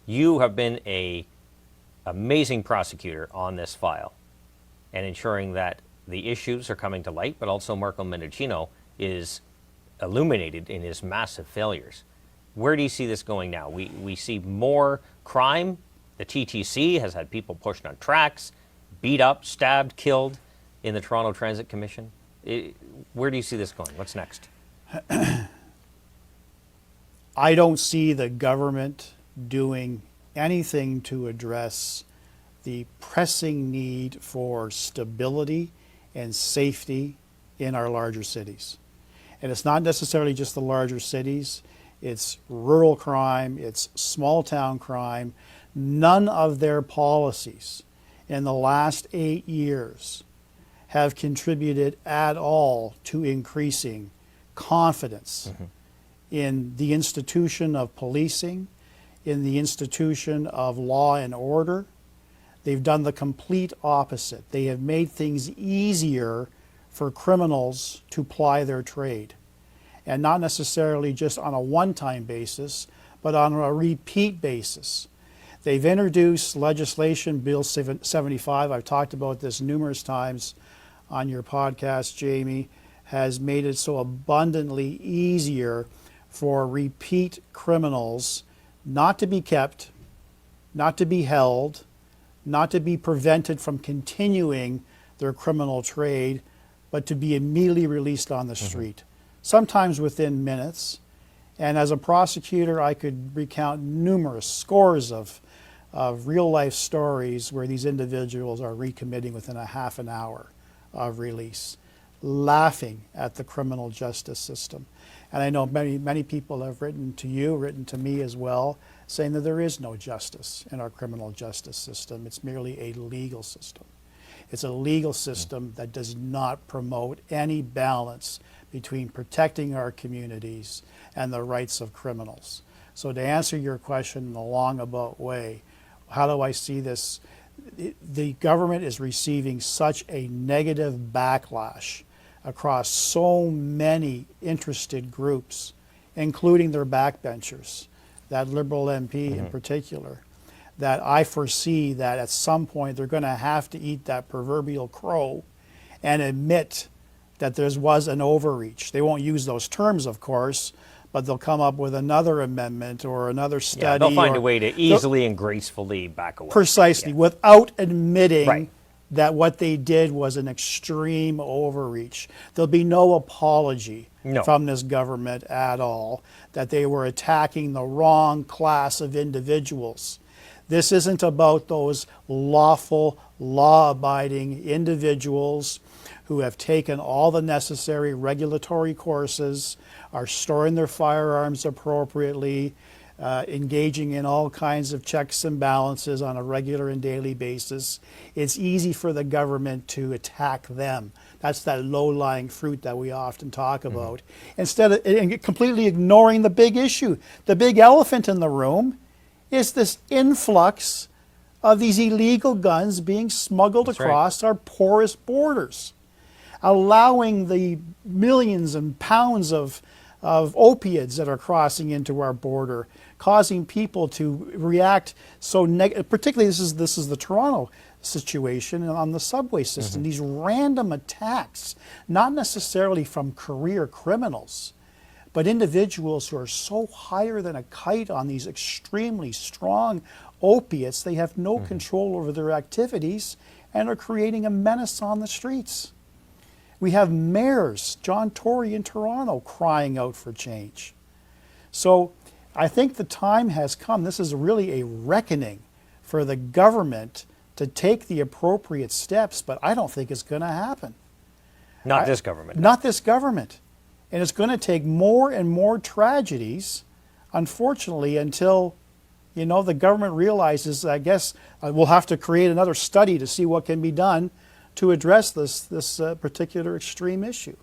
You have been an amazing prosecutor on this file and ensuring that the issues are coming to light, but also Marco Mendocino is illuminated in his massive failures. Where do you see this going now? We see more crime. The TTC has had people pushed on tracks, beat up, stabbed, killed in the Toronto Transit Commission. Where do you see this going? What's next? I don't see the government doing anything to address the pressing need for stability and safety in our larger cities. And it's not necessarily just the larger cities, it's rural crime, it's small town crime. None of their policies in the last 8 years have contributed at all to increasing confidence in the institution of policing, in the institution of law and order. They've done the complete opposite. They have made things easier for criminals to ply their trade. And not necessarily just on a one-time basis, but on a repeat basis. They've introduced legislation, Bill 75, I've talked about this numerous times on your podcast, Jamie, has made it so abundantly easier for repeat criminals not to be kept, not to be held, not to be prevented from continuing their criminal trade, but to be immediately released on the street, sometimes within minutes. And as a prosecutor, I could recount numerous scores of real-life stories where these individuals are recommitting within a half an hour of release, laughing at the criminal justice system. And I know many people have written to you, written to me as well, saying that there is no justice in our criminal justice system. It's merely a legal system. It's a legal system that does not promote any balance between protecting our communities and the rights of criminals. So to answer your question in a long-about way, how do I see this? The government is receiving such a negative backlash across so many interested groups, including their backbenchers, that Liberal MP in particular, that I foresee that at some point they're going to have to eat that proverbial crow and admit that there was an overreach. They won't use those terms, of course, but they'll come up with another amendment or another study. Yeah, they'll find a way to easily and gracefully back away. Precisely, without admitting that what they did was an extreme overreach. There'll be no apology from this government at all that they were attacking the wrong class of individuals. This isn't about those lawful, law-abiding individuals who have taken all the necessary regulatory courses, are storing their firearms appropriately, engaging in all kinds of checks and balances on a regular and daily basis. It's easy for the government to attack them. That's that low-lying fruit that we often talk about. Instead of completely ignoring the big issue. The big elephant in the room is this influx of these illegal guns being smuggled across our porous borders, allowing the millions and pounds of opiates that are crossing into our border, causing people to react so particularly this is the Toronto situation on the subway system. These random attacks, not necessarily from career criminals, but individuals who are so higher than a kite on these extremely strong opiates, they have no control over their activities and are creating a menace on the streets. We have mayors, John Tory in Toronto, crying out for change. So I think the time has come. This is really a reckoning for the government to take the appropriate steps, but I don't think it's going to happen. Not this government. Not this government. And it's going to take more and more tragedies, unfortunately, until, you know, the government realizes, I guess, we'll have to create another study to see what can be done to address this particular extreme issue.